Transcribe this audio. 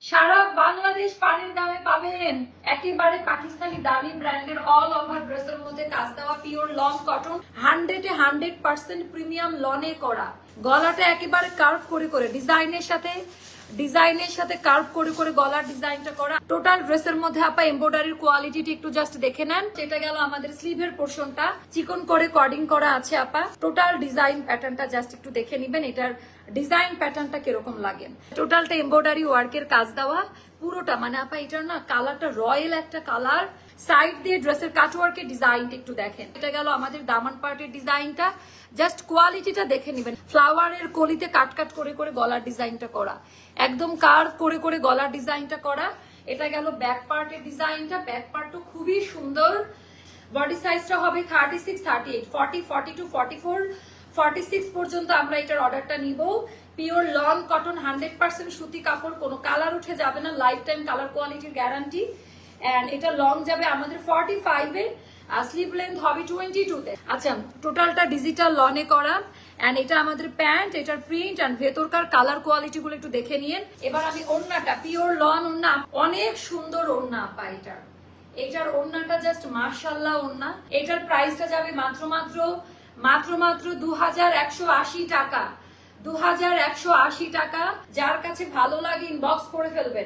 সারা বাংলাদেশ পানির দামে পাবেন একেবারে পাকিস্তানি দামি ব্র্যান্ডের অল ওভার ড্রেসের মধ্যে কাজ দেওয়া পিওর লং কটন 100% প্রিমিয়াম লনে করা। গলাটা একেবারে কার্ভ করে করে ডিজাইনের সাথে কার্ভ করে করে গলার ডিজাইনটা করা। টোটাল ড্রেসের মধ্যে আপা এমব্রয়ডারির কোয়ালিটিটি একটু জাস্ট দেখে নেন। এটা গেল আমাদের স্লিভের পোরশনটা, চিকন করে কর্ডিং করা আছে আপা। টোটাল ডিজাইন প্যাটার্নটা জাস্ট একটু দেখে নিবেন, এটার ডিজাইন প্যাটার্নটা কিরকম লাগে। টোটালটা এমব্রয়ডারি ওয়ার্কের কাজ দেওয়া পুরোটা, মানে আপা এটার না কালারটা রয়্যাল একটা কালার। সাইড দিয়ে ড্রেসের কাটওয়ার্কের ডিজাইনটা একটু দেখেন। এটা গেল আমাদের দামান পার্টের ডিজাইনটা, জাস্ট কোয়ালিটিটা দেখে নিবেন। ফ্লাওয়ারের কলিতে কাট কাট করে করে গলার ডিজাইনটা করা, একদম কার্ভ করে করে গলার ডিজাইনটা করা। এটা গেল ব্যাক পার্টের ডিজাইনটা, ব্যাক পার্টটা খুবই সুন্দর। বডি সাইজটা হবে 36, 38, 40, 42, 44, 46 পর্যন্ত আমরা এটার অর্ডারটা নিব। পিওর লন কটন 100% সুতি কাপড়, কোনো কালার উঠে যাবে না, লাইফ টাইম কালার কোয়ালিটির গ্যারান্টি। এন্ড এটা লং যাবে আমাদের 45 এ, স্লিভ লেন্থ হবে 22 তে। আচ্ছা, টোটালটা ডিজিটাল লনে করা। এন্ড এটা আমাদের প্যান্ট, এটার প্রিন্ট এন্ড ভেতরকার কালার কোয়ালিটি গুলো একটু দেখে নিন। এবার আমি ওড়নাটা, পিওর লন ওড়না, অনেক সুন্দর ওড়না আপা এটার ওড়নাটা জাস্ট মাশাআল্লাহ ওড়না। এটার প্রাইসটা যাবে মাত্র 2180 টাকা। 2180 টাকা। যার কাছে ভালো লাগে ইনবক্স করে ফেলবেন।